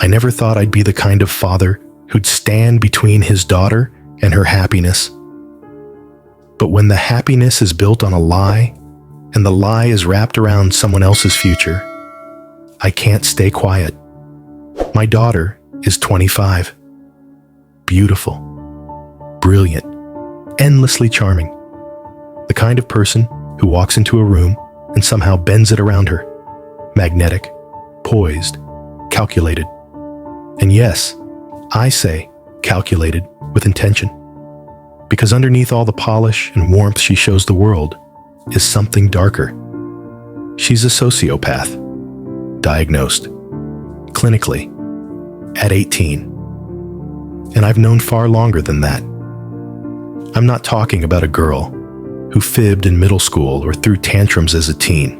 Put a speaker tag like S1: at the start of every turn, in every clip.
S1: I never thought I'd be the kind of father who'd stand between his daughter and her happiness. But when the happiness is built on a lie, and the lie is wrapped around someone else's future, I can't stay quiet. My daughter is 25. Beautiful, brilliant, endlessly charming. The kind of person who walks into a room and somehow bends it around her. Magnetic, poised, calculated. And yes, I say calculated with intention. Because underneath all the polish and warmth she shows the world is something darker. She's a sociopath, diagnosed, clinically, at 18. And I've known far longer than that. I'm not talking about a girl who fibbed in middle school or threw tantrums as a teen.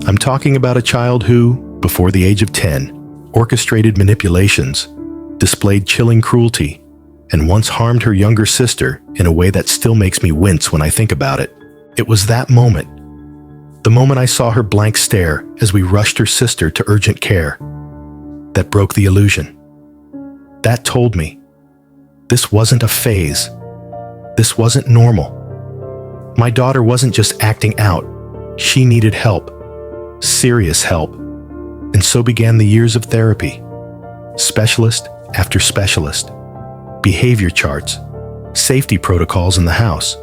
S1: I'm talking about a child who, before the age of 10, orchestrated manipulations, displayed chilling cruelty, and once harmed her younger sister in a way that still makes me wince when I think about it. It was that moment, the moment I saw her blank stare as we rushed her sister to urgent care, that broke the illusion. That told me this wasn't a phase. This wasn't normal. My daughter wasn't just acting out. She needed help, serious help. And so began the years of therapy. Specialist after specialist, behavior charts, safety protocols in the house,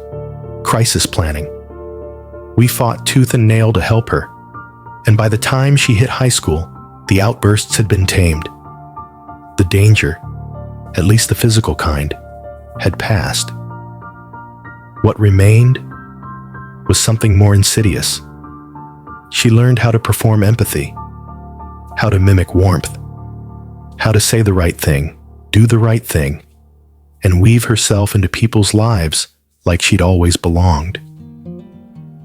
S1: crisis planning. We fought tooth and nail to help her. And by the time she hit high school, the outbursts had been tamed. The danger, at least the physical kind, had passed. What remained was something more insidious. She learned how to perform empathy, how to mimic warmth, how to say the right thing, do the right thing, and weave herself into people's lives like she'd always belonged.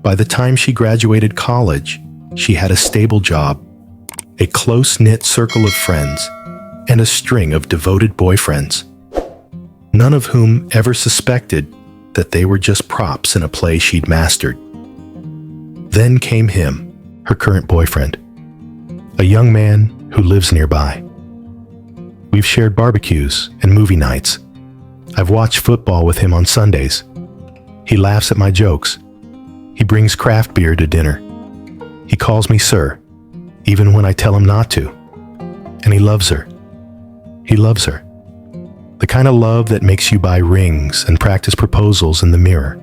S1: By the time she graduated college, she had a stable job, a close-knit circle of friends, and a string of devoted boyfriends, none of whom ever suspected that they were just props in a play she'd mastered. Then came him, her current boyfriend, a young man who lives nearby. We've shared barbecues and movie nights. I've watched football with him on Sundays. He laughs at my jokes. He brings craft beer to dinner. He calls me sir, even when I tell him not to. And he loves her. He loves her. The kind of love that makes you buy rings and practice proposals in the mirror.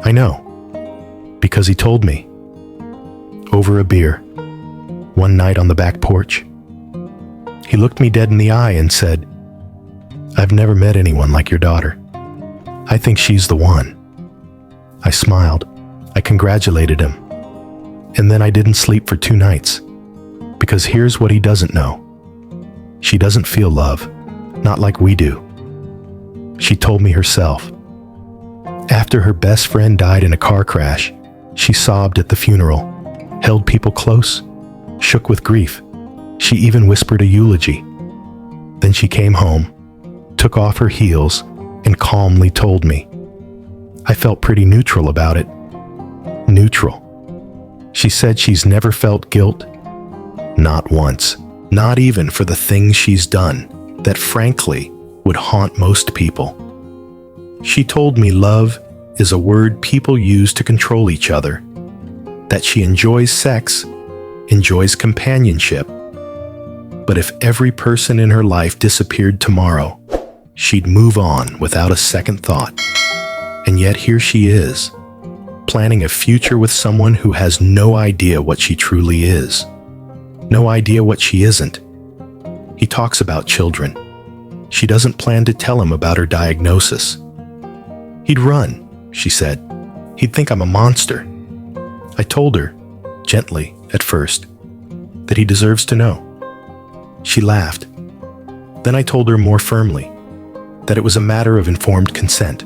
S1: I know, because he told me. Over a beer, one night on the back porch. He looked me dead in the eye and said, "I've never met anyone like your daughter. I think she's the one." I smiled. I congratulated him. And then I didn't sleep for 2 nights. Because here's what he doesn't know. She doesn't feel love. Not like we do. She told me herself. After her best friend died in a car crash, she sobbed at the funeral, held people close, shook with grief. She even whispered a eulogy. Then she came home, took off her heels, and calmly told me. I felt pretty neutral about it. Neutral. She said she's never felt guilt. Not once. Not even for the things she's done that frankly would haunt most people. She told me love is a word people use to control each other, that she enjoys sex, enjoys companionship, but if every person in her life disappeared tomorrow, she'd move on without a second thought. And yet here she is, planning a future with someone who has no idea what she truly is, no idea what she isn't. He talks about children. She doesn't plan to tell him about her diagnosis. He'd run, she said. He'd think I'm a monster. I told her, gently at first, that he deserves to know. She laughed. Then I told her more firmly that it was a matter of informed consent,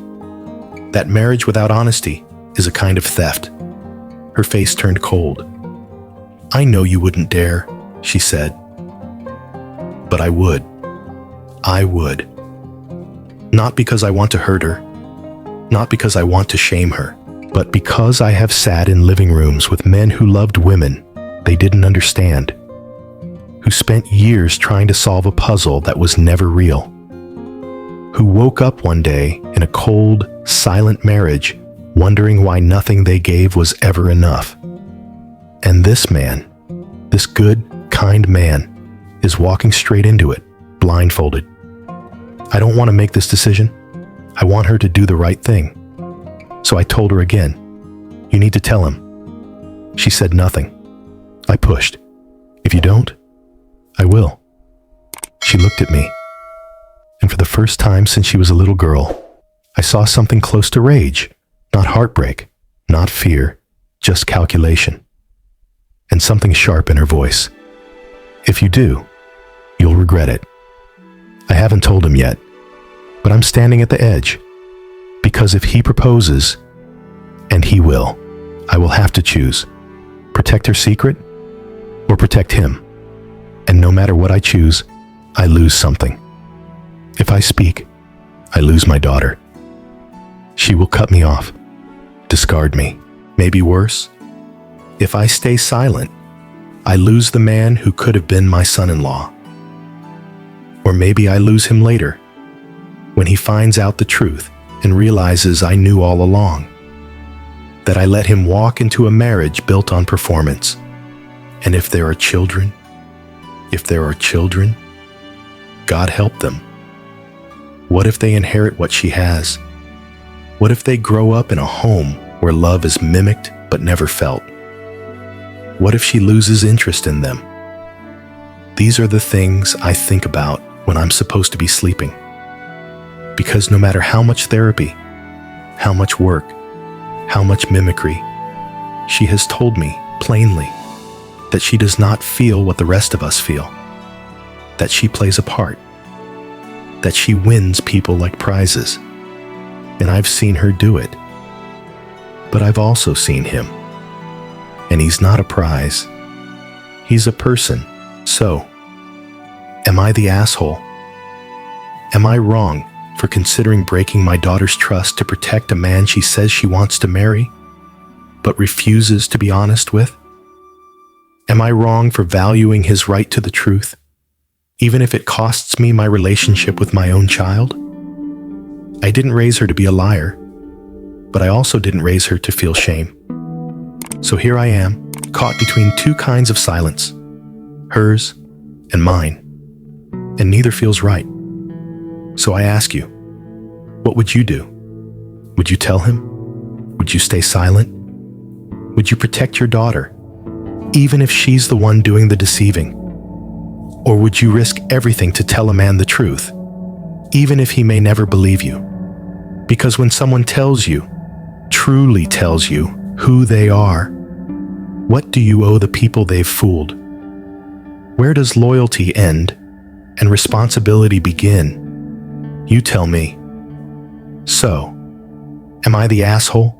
S1: that marriage without honesty is a kind of theft. Her face turned cold. I know you wouldn't dare, she said. But I would. I would. Not because I want to hurt her, not because I want to shame her, but because I have sat in living rooms with men who loved women they didn't understand. who spent years trying to solve a puzzle that was never real, who woke up one day in a cold, silent marriage, wondering why nothing they gave was ever enough. And this man, this good, kind man, is walking straight into it, blindfolded. I don't want to make this decision. I want her to do the right thing. So I told her again, "You need to tell him." She said nothing. I pushed. "If you don't, I will." She looked at me, and for the first time since she was a little girl, I saw something close to rage, not heartbreak, not fear, just calculation, and something sharp in her voice. "If you do, you'll regret it." I haven't told him yet, but I'm standing at the edge, because if he proposes, and he will, I will have to choose, protect her secret or protect him. And no matter what I choose, I lose something. If I speak, I lose my daughter. She will cut me off, discard me, maybe worse. If I stay silent, I lose the man who could have been my son-in-law. Or maybe I lose him later, when he finds out the truth and realizes I knew all along, that I let him walk into a marriage built on performance. And if there are children, God help them. What if they inherit what she has? What if they grow up in a home where love is mimicked but never felt? What if she loses interest in them? These are the things I think about when I'm supposed to be sleeping. Because no matter how much therapy, how much work, how much mimicry, she has told me plainly that she does not feel what the rest of us feel, that she plays a part, that she wins people like prizes. And I've seen her do it. But I've also seen him. And he's not a prize. He's a person. So, am I the asshole? Am I wrong for considering breaking my daughter's trust to protect a man she says she wants to marry, but refuses to be honest with? Am I wrong for valuing his right to the truth, even if it costs me my relationship with my own child? I didn't raise her to be a liar, but I also didn't raise her to feel shame. So here I am, caught between two kinds of silence, hers and mine, and neither feels right. So I ask you, what would you do? Would you tell him? Would you stay silent? Would you protect your daughter, even if she's the one doing the deceiving? Or would you risk everything to tell a man the truth, even if he may never believe you? Because when someone tells you, truly tells you, who they are, what do you owe the people they've fooled? Where does loyalty end and responsibility begin? You tell me. So, am I the asshole?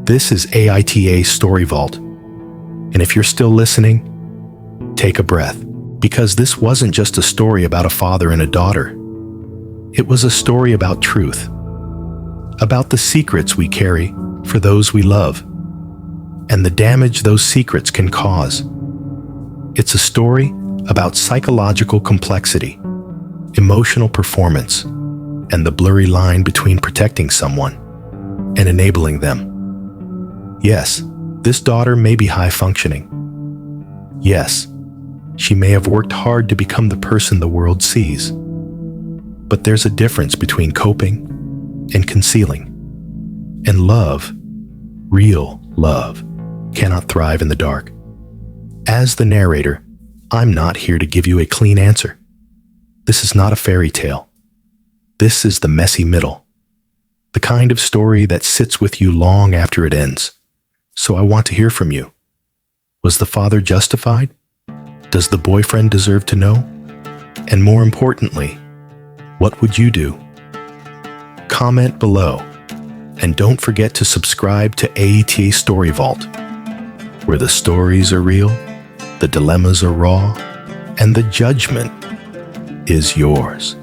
S1: This is AITA Story Vault. And if you're still listening, take a breath. Because this wasn't just a story about a father and a daughter. It was a story about truth. About the secrets we carry for those we love, and the damage those secrets can cause. It's a story about psychological complexity, emotional performance, and the blurry line between protecting someone and enabling them. Yes, this daughter may be high functioning. Yes, she may have worked hard to become the person the world sees. But there's a difference between coping and concealing. And love, real love, cannot thrive in the dark. As the narrator, I'm not here to give you a clean answer. This is not a fairy tale. This is the messy middle, the kind of story that sits with you long after it ends. So I want to hear from you. Was the father justified? Does the boyfriend deserve to know? And more importantly, what would you do? Comment below, and don't forget to subscribe to AITA Story Vault, where the stories are real, the dilemmas are raw, and the judgment is yours.